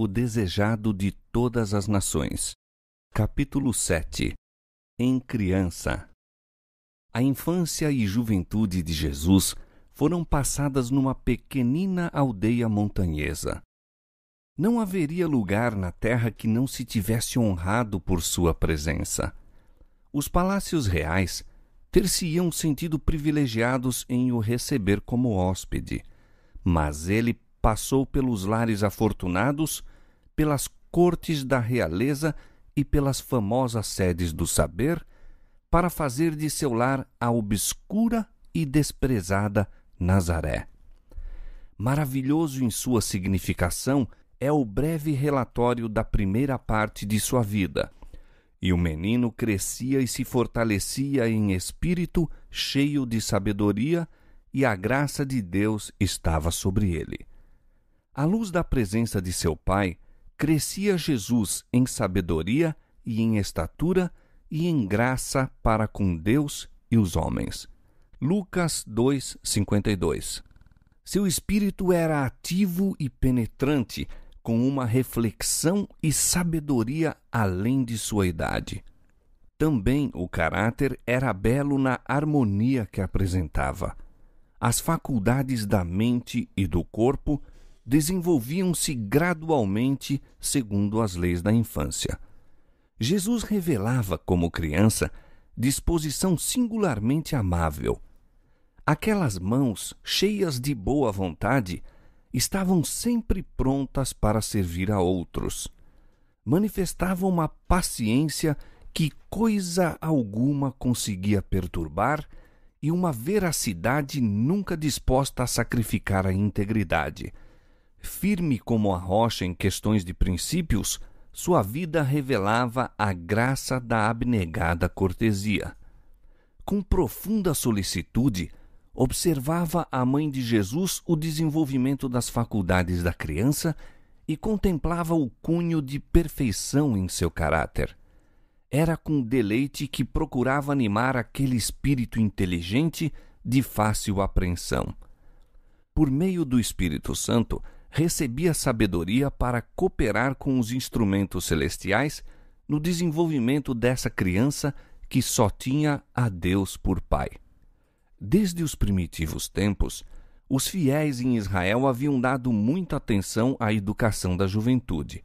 o desejado de todas as nações. Capítulo 7. Em criança. A infância e juventude de Jesus foram passadas numa pequenina aldeia montanhesa. Não haveria lugar na terra que não se tivesse honrado por sua presença. Os palácios reais ter-se-iam sentido privilegiados em o receber como hóspede, mas ele passou pelos lares afortunados, pelas cortes da realeza e pelas famosas sedes do saber, para fazer de seu lar a obscura e desprezada Nazaré. Maravilhoso em sua significação é o breve relatório da primeira parte de sua vida. E o menino crescia e se fortalecia em espírito, cheio de sabedoria, e a graça de Deus estava sobre ele. À luz da presença de seu pai, crescia Jesus em sabedoria e em estatura e em graça para com Deus e os homens. Lucas 2:52. Seu espírito era ativo e penetrante, com uma reflexão e sabedoria além de sua idade. Também o caráter era belo na harmonia que apresentava. As faculdades da mente e do corpo desenvolviam-se gradualmente segundo as leis da infância. Jesus revelava, como criança, disposição singularmente amável. Aquelas mãos, cheias de boa vontade, estavam sempre prontas para servir a outros. Manifestavam uma paciência que coisa alguma conseguia perturbar e uma veracidade nunca disposta a sacrificar a integridade. Firme como a rocha em questões de princípios, sua vida revelava a graça da abnegada cortesia. Com profunda solicitude, observava a mãe de Jesus o desenvolvimento das faculdades da criança e contemplava o cunho de perfeição em seu caráter. Era com deleite que procurava animar aquele espírito inteligente de fácil apreensão. Por meio do Espírito Santo, recebia sabedoria para cooperar com os instrumentos celestiais no desenvolvimento dessa criança que só tinha a Deus por Pai. Desde os primitivos tempos, os fiéis em Israel haviam dado muita atenção à educação da juventude.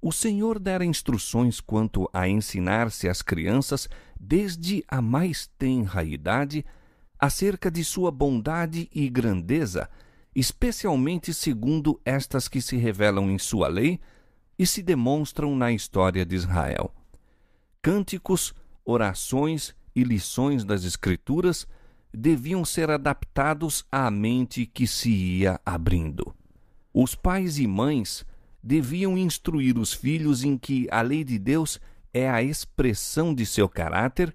O Senhor dera instruções quanto a ensinar-se às crianças, desde a mais tenra idade, acerca de sua bondade e grandeza, especialmente segundo estas que se revelam em sua lei e se demonstram na história de Israel. Cânticos, orações e lições das Escrituras deviam ser adaptados à mente que se ia abrindo. Os pais e mães deviam instruir os filhos em que a lei de Deus é a expressão de seu caráter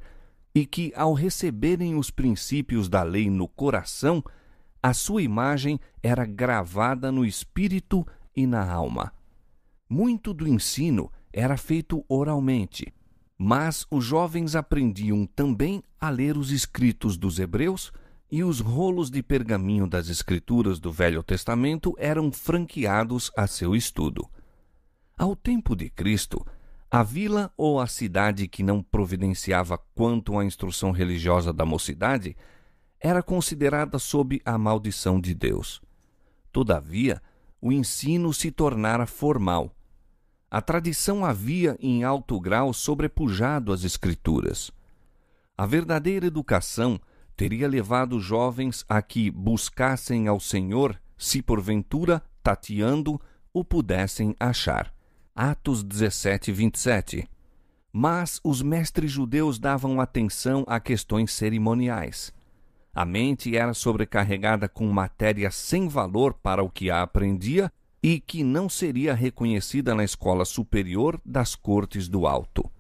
e que, ao receberem os princípios da lei no coração, a sua imagem era gravada no espírito e na alma. Muito do ensino era feito oralmente, mas os jovens aprendiam também a ler os escritos dos hebreus e os rolos de pergaminho das Escrituras do Velho Testamento eram franqueados a seu estudo. Ao tempo de Cristo, a vila ou a cidade que não providenciava quanto à instrução religiosa da mocidade era considerada sob a maldição de Deus. Todavia, o ensino se tornara formal. A tradição havia em alto grau sobrepujado as Escrituras. A verdadeira educação teria levado os jovens a que buscassem ao Senhor, se porventura, tateando, o pudessem achar. Atos 17:27. Mas os mestres judeus davam atenção a questões cerimoniais. A mente era sobrecarregada com matéria sem valor para o que a aprendia e que não seria reconhecida na escola superior das cortes do alto.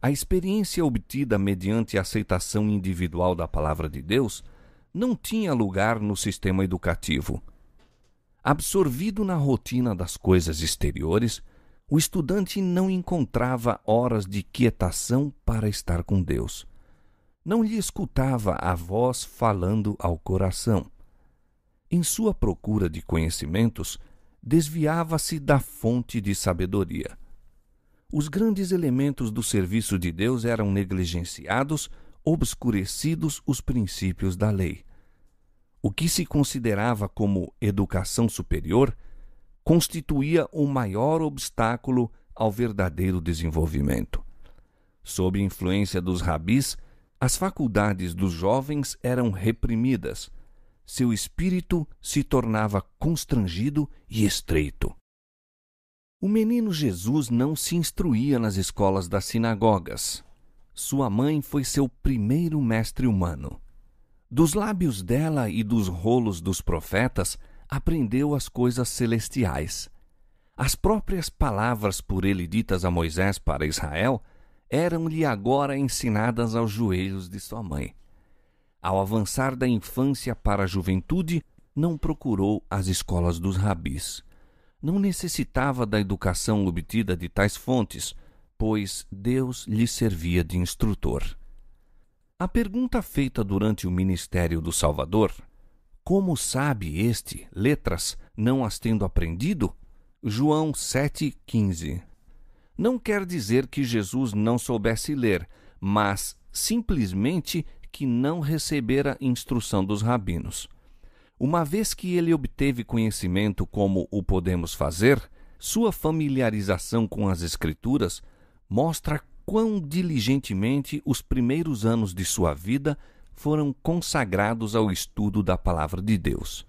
A experiência obtida mediante a aceitação individual da palavra de Deus não tinha lugar no sistema educativo. Absorvido na rotina das coisas exteriores, o estudante não encontrava horas de quietação para estar com Deus. Não lhe escutava a voz falando ao coração. Em sua procura de conhecimentos, desviava-se da fonte de sabedoria. Os grandes elementos do serviço de Deus eram negligenciados, obscurecidos os princípios da lei. O que se considerava como educação superior constituía o maior obstáculo ao verdadeiro desenvolvimento. Sob influência dos rabis, as faculdades dos jovens eram reprimidas. Seu espírito se tornava constrangido e estreito. O menino Jesus não se instruía nas escolas das sinagogas. Sua mãe foi seu primeiro mestre humano. Dos lábios dela e dos rolos dos profetas, aprendeu as coisas celestiais. As próprias palavras por ele ditas a Moisés para Israel eram-lhe agora ensinadas aos joelhos de sua mãe. Ao avançar da infância para a juventude, não procurou as escolas dos rabis. Não necessitava da educação obtida de tais fontes, pois Deus lhe servia de instrutor. A pergunta feita durante o ministério do Salvador, como sabe este letras, não as tendo aprendido? João 7,15. Não quer dizer que Jesus não soubesse ler, mas simplesmente que não recebera instrução dos rabinos. Uma vez que ele obteve conhecimento como o podemos fazer, sua familiarização com as Escrituras mostra quão diligentemente os primeiros anos de sua vida foram consagrados ao estudo da Palavra de Deus.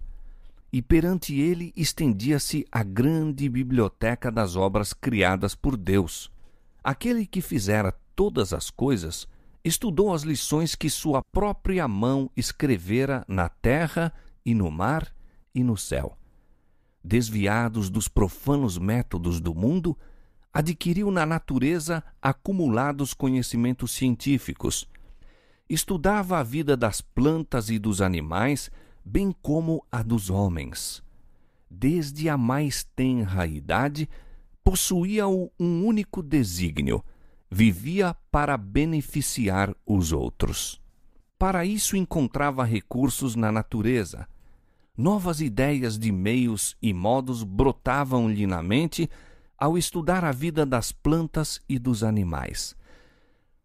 E perante ele estendia-se a grande biblioteca das obras criadas por Deus. Aquele que fizera todas as coisas estudou as lições que sua própria mão escrevera na terra e no mar e no céu. Desviados dos profanos métodos do mundo, adquiriu na natureza acumulados conhecimentos científicos. Estudava a vida das plantas e dos animais, bem como a dos homens. Desde a mais tenra idade, possuía-o um único desígnio: vivia para beneficiar os outros. Para isso encontrava recursos na natureza. Novas ideias de meios e modos brotavam-lhe na mente ao estudar a vida das plantas e dos animais.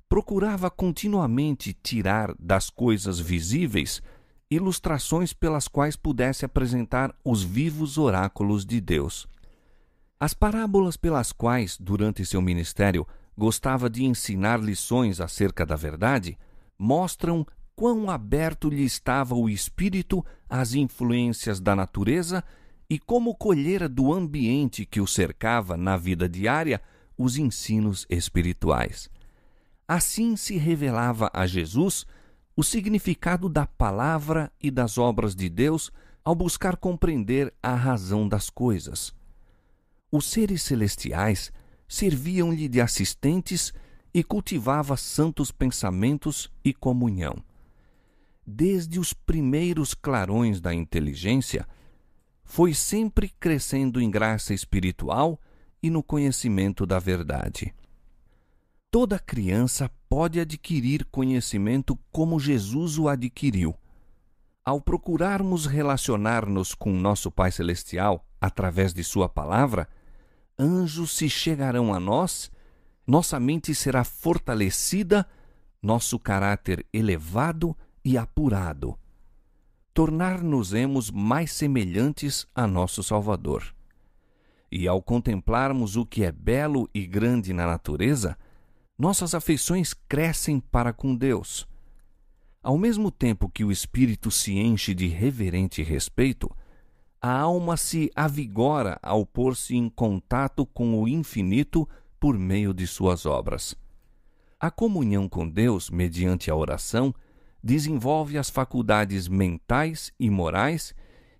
Procurava continuamente tirar das coisas visíveis ilustrações pelas quais pudesse apresentar os vivos oráculos de Deus. As parábolas pelas quais, durante seu ministério, gostava de ensinar lições acerca da verdade, mostram quão aberto lhe estava o espírito às influências da natureza e como colhera do ambiente que o cercava na vida diária os ensinos espirituais. Assim se revelava a Jesus o significado da palavra e das obras de Deus ao buscar compreender a razão das coisas. Os seres celestiais serviam-lhe de assistentes e cultivava santos pensamentos e comunhão. Desde os primeiros clarões da inteligência, foi sempre crescendo em graça espiritual e no conhecimento da verdade. Toda criança pode adquirir conhecimento como Jesus o adquiriu. Ao procurarmos relacionar-nos com nosso Pai Celestial através de sua palavra, anjos se chegarão a nós, nossa mente será fortalecida, nosso caráter elevado e apurado. Tornar-nos-emos mais semelhantes a nosso Salvador. E ao contemplarmos o que é belo e grande na natureza, nossas afeições crescem para com Deus. Ao mesmo tempo que o espírito se enche de reverente respeito, a alma se avigora ao pôr-se em contato com o infinito por meio de suas obras. A comunhão com Deus, mediante a oração, desenvolve as faculdades mentais e morais,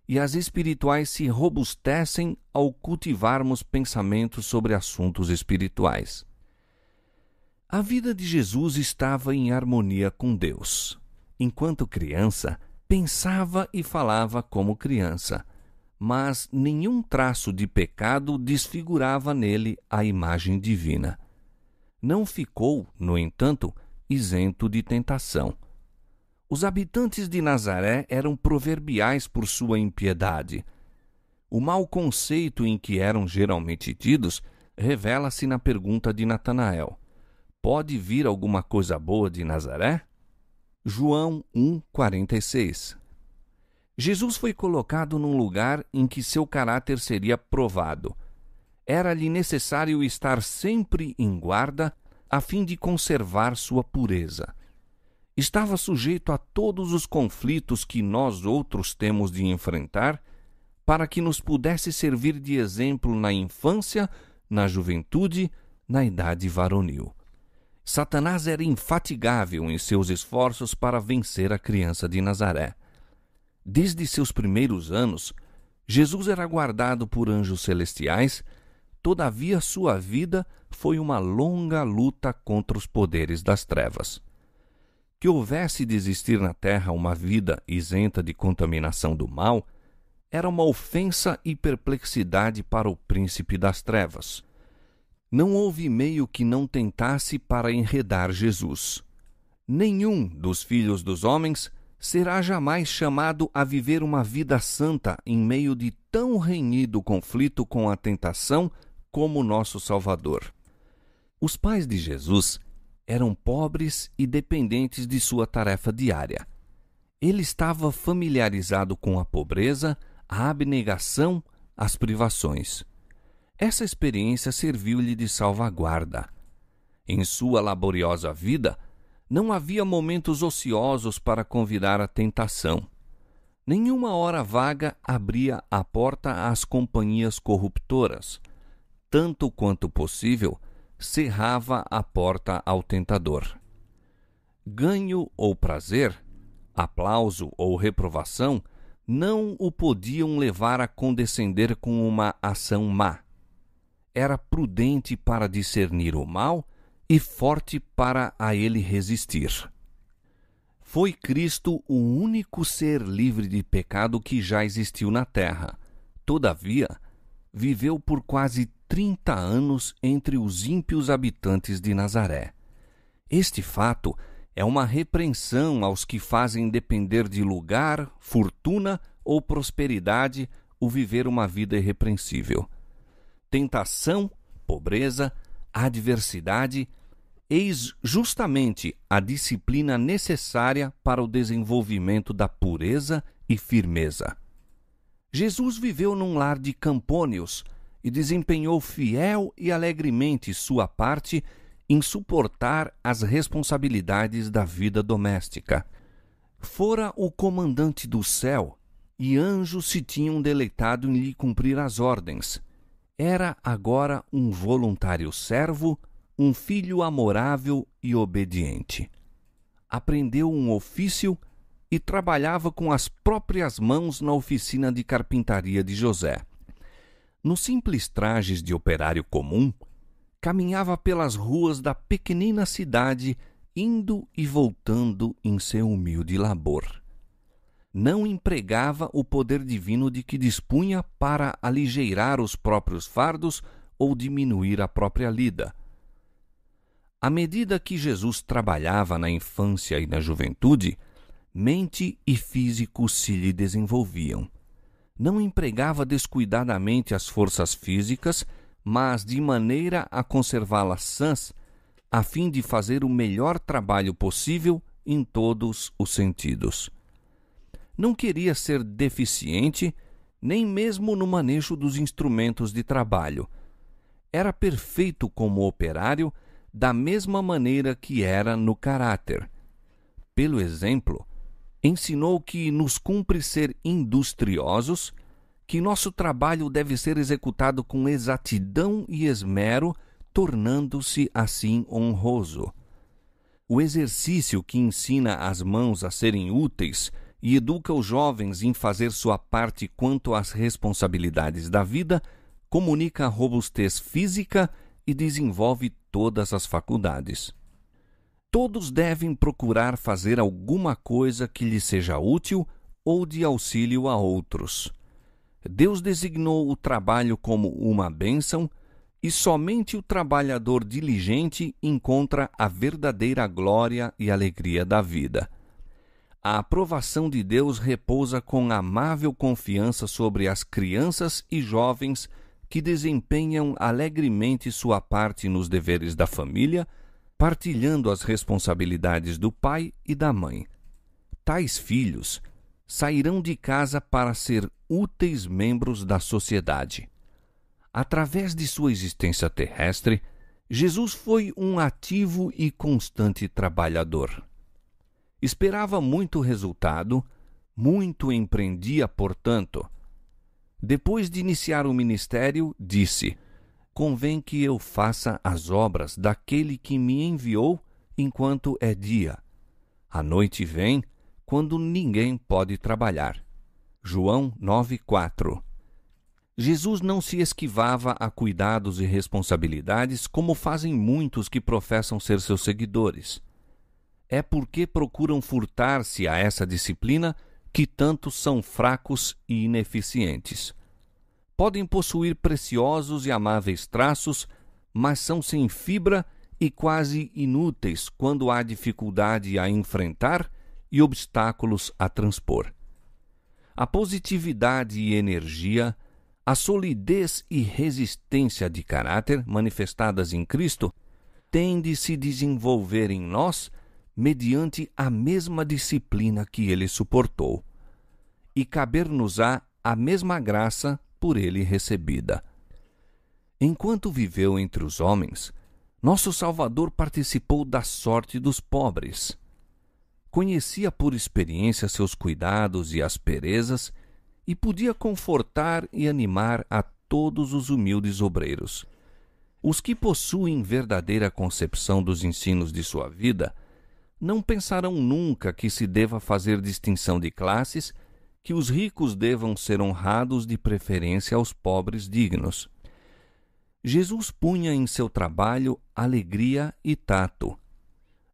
e as espirituais se robustecem ao cultivarmos pensamentos sobre assuntos espirituais. A vida de Jesus estava em harmonia com Deus. Enquanto criança, pensava e falava como criança, mas nenhum traço de pecado desfigurava nele a imagem divina. Não ficou, no entanto, isento de tentação. Os habitantes de Nazaré eram proverbiais por sua impiedade. O mau conceito em que eram geralmente tidos revela-se na pergunta de Natanael: pode vir alguma coisa boa de Nazaré? João 1,46. Jesus foi colocado num lugar em que seu caráter seria provado. Era-lhe necessário estar sempre em guarda a fim de conservar sua pureza. Estava sujeito a todos os conflitos que nós outros temos de enfrentar, para que nos pudesse servir de exemplo na infância, na juventude, na idade varonil. Satanás era infatigável em seus esforços para vencer a criança de Nazaré. Desde seus primeiros anos, Jesus era guardado por anjos celestiais, todavia sua vida foi uma longa luta contra os poderes das trevas. Que houvesse de existir na terra uma vida isenta de contaminação do mal, era uma ofensa e perplexidade para o príncipe das trevas. Não houve meio que não tentasse para enredar Jesus. Nenhum dos filhos dos homens será jamais chamado a viver uma vida santa em meio de tão renhido conflito com a tentação como nosso Salvador. Os pais de Jesus eram pobres e dependentes de sua tarefa diária. Ele estava familiarizado com a pobreza, a abnegação, as privações. Essa experiência serviu-lhe de salvaguarda. Em sua laboriosa vida, não havia momentos ociosos para convidar a tentação. Nenhuma hora vaga abria a porta às companhias corruptoras. Tanto quanto possível, cerrava a porta ao tentador. Ganho ou prazer, aplauso ou reprovação, não o podiam levar a condescender com uma ação má. Era prudente para discernir o mal e forte para a ele resistir. Foi Cristo o único ser livre de pecado que já existiu na terra. Todavia, viveu por quase 30 anos entre os ímpios habitantes de Nazaré. Este fato é uma repreensão aos que fazem depender de lugar, fortuna ou prosperidade o viver uma vida irrepreensível. Tentação, pobreza, adversidade, eis justamente a disciplina necessária para o desenvolvimento da pureza e firmeza. Jesus viveu num lar de campônios e desempenhou fiel e alegremente sua parte em suportar as responsabilidades da vida doméstica. Fora o comandante do céu, e anjos se tinham deleitado em lhe cumprir as ordens. Era agora um voluntário servo, um filho amorável e obediente. Aprendeu um ofício e trabalhava com as próprias mãos na oficina de carpintaria de José. Nos simples trajes de operário comum, caminhava pelas ruas da pequenina cidade, indo e voltando em seu humilde labor. Não empregava o poder divino de que dispunha para aligeirar os próprios fardos ou diminuir a própria lida. À medida que Jesus trabalhava na infância e na juventude, mente e físico se lhe desenvolviam. Não empregava descuidadamente as forças físicas, mas de maneira a conservá-las sãs, a fim de fazer o melhor trabalho possível em todos os sentidos. Não queria ser deficiente, nem mesmo no manejo dos instrumentos de trabalho. Era perfeito como operário, da mesma maneira que era no caráter. Pelo exemplo, ensinou que nos cumpre ser industriosos, que nosso trabalho deve ser executado com exatidão e esmero, tornando-se assim honroso. O exercício que ensina as mãos a serem úteis e educa os jovens em fazer sua parte quanto às responsabilidades da vida, comunica a robustez física e desenvolve todas as faculdades. Todos devem procurar fazer alguma coisa que lhes seja útil ou de auxílio a outros. Deus designou o trabalho como uma bênção e somente o trabalhador diligente encontra a verdadeira glória e alegria da vida. A aprovação de Deus repousa com amável confiança sobre as crianças e jovens que desempenham alegremente sua parte nos deveres da família, partilhando as responsabilidades do pai e da mãe. Tais filhos sairão de casa para ser úteis membros da sociedade. Através de sua existência terrestre, Jesus foi um ativo e constante trabalhador. Esperava muito resultado, muito empreendia, portanto. Depois de iniciar o ministério, disse: convém que eu faça as obras daquele que me enviou enquanto é dia. A noite vem, quando ninguém pode trabalhar. João 9:4. Jesus não se esquivava a cuidados e responsabilidades como fazem muitos que professam ser seus seguidores. É porque procuram furtar-se a essa disciplina que tantos são fracos e ineficientes. Podem possuir preciosos e amáveis traços, mas são sem fibra e quase inúteis quando há dificuldade a enfrentar e obstáculos a transpor. A positividade e energia, a solidez e resistência de caráter manifestadas em Cristo têm de se desenvolver em nós mediante a mesma disciplina que ele suportou, e caber-nos-á a mesma graça por ele recebida. Enquanto viveu entre os homens, nosso Salvador participou da sorte dos pobres. Conhecia por experiência seus cuidados e asperezas e podia confortar e animar a todos os humildes obreiros. Os que possuem verdadeira concepção dos ensinos de sua vida não pensarão nunca que se deva fazer distinção de classes, que os ricos devam ser honrados de preferência aos pobres dignos. Jesus punha em seu trabalho alegria e tato.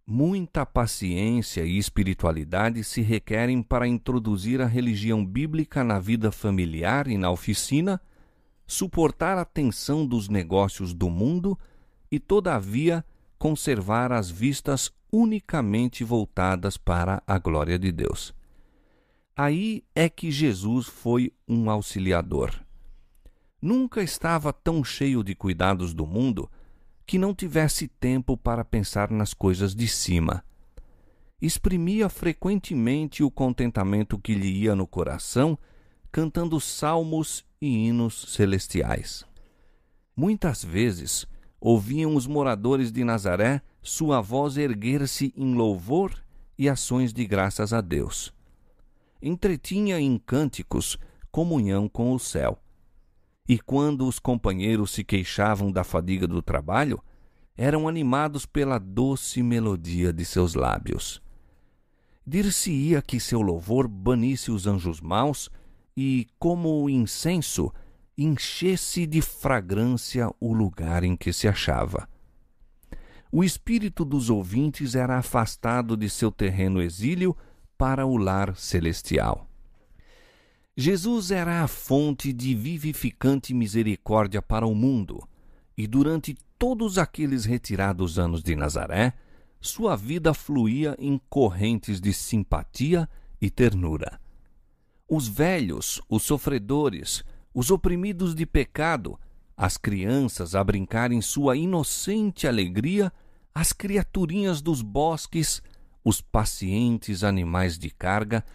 Muita paciência e espiritualidade se requerem para introduzir a religião bíblica na vida familiar e na oficina, suportar a tensão dos negócios do mundo e, todavia, conservar as vistas unicamente voltadas para a glória de Deus. Aí é que Jesus foi um auxiliador. Nunca estava tão cheio de cuidados do mundo que não tivesse tempo para pensar nas coisas de cima. Exprimia frequentemente o contentamento que lhe ia no coração, cantando salmos e hinos celestiais. Muitas vezes ouviam os moradores de Nazaré sua voz erguer-se em louvor e ações de graças a Deus. Entretinha em cânticos comunhão com o céu. E quando os companheiros se queixavam da fadiga do trabalho, eram animados pela doce melodia de seus lábios. Dir-se-ia que seu louvor banisse os anjos maus e, como o incenso, enchesse de fragrância o lugar em que se achava. O espírito dos ouvintes era afastado de seu terreno exílio para o lar celestial. Jesus era a fonte de vivificante misericórdia para o mundo, e durante todos aqueles retirados anos de Nazaré, sua vida fluía em correntes de simpatia e ternura. Os velhos, os sofredores, os oprimidos de pecado, as crianças a brincar em sua inocente alegria, as criaturinhas dos bosques, os pacientes animais de carga,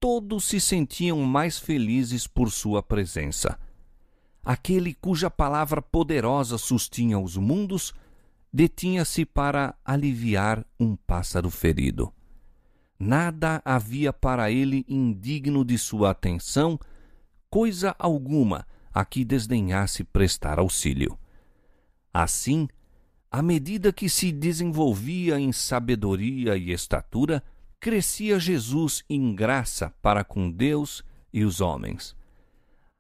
todos se sentiam mais felizes por sua presença. Aquele cuja palavra poderosa sustinha os mundos, detinha-se para aliviar um pássaro ferido. Nada havia para ele indigno de sua atenção, coisa alguma a que desdenhasse prestar auxílio. Assim, à medida que se desenvolvia em sabedoria e estatura, crescia Jesus em graça para com Deus e os homens.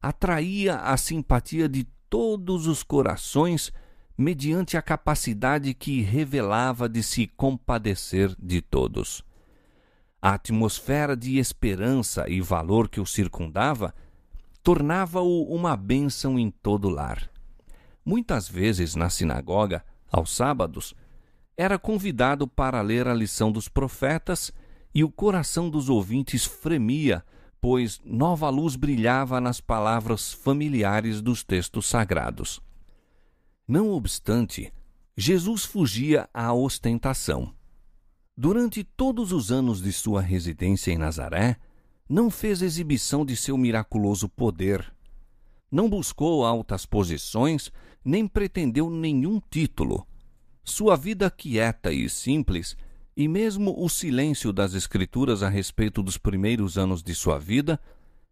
Atraía a simpatia de todos os corações mediante a capacidade que revelava de se compadecer de todos. A atmosfera de esperança e valor que o circundava tornava-o uma bênção em todo lar. Muitas vezes na sinagoga, aos sábados, era convidado para ler a lição dos profetas e o coração dos ouvintes fremia, pois nova luz brilhava nas palavras familiares dos textos sagrados. Não obstante, Jesus fugia à ostentação. Durante todos os anos de sua residência em Nazaré, não fez exibição de seu miraculoso poder. Não buscou altas posições, nem pretendeu nenhum título. Sua vida quieta e simples, e mesmo o silêncio das Escrituras a respeito dos primeiros anos de sua vida,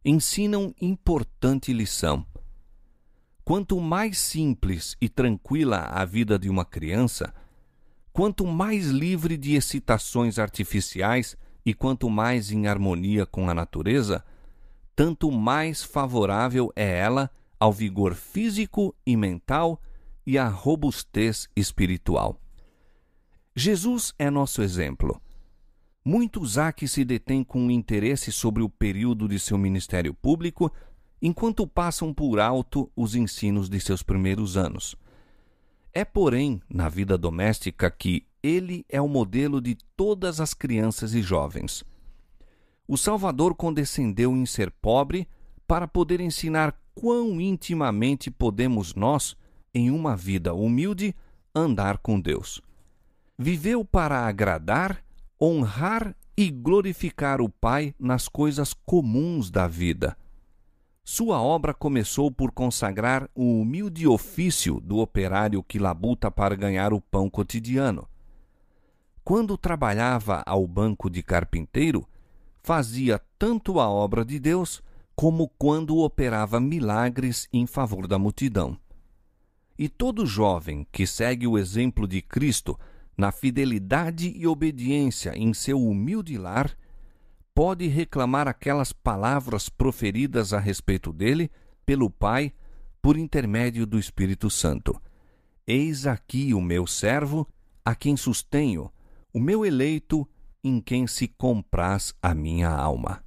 ensinam importante lição. Quanto mais simples e tranquila a vida de uma criança, quanto mais livre de excitações artificiais e quanto mais em harmonia com a natureza, tanto mais favorável é ela ao vigor físico e mental e à robustez espiritual. Jesus é nosso exemplo. Muitos há que se detêm com interesse sobre o período de seu ministério público, enquanto passam por alto os ensinos de seus primeiros anos. É, porém, na vida doméstica que ele é o modelo de todas as crianças e jovens. O Salvador condescendeu em ser pobre para poder ensinar quão intimamente podemos nós, em uma vida humilde, andar com Deus. Viveu para agradar, honrar e glorificar o Pai nas coisas comuns da vida. Sua obra começou por consagrar o humilde ofício do operário que labuta para ganhar o pão cotidiano. Quando trabalhava ao banco de carpinteiro, fazia tanto a obra de Deus como quando operava milagres em favor da multidão. E todo jovem que segue o exemplo de Cristo na fidelidade e obediência em seu humilde lar, pode reclamar aquelas palavras proferidas a respeito dele pelo Pai por intermédio do Espírito Santo. Eis aqui o meu servo, a quem sustenho, o meu eleito, em quem se compraz a minha alma.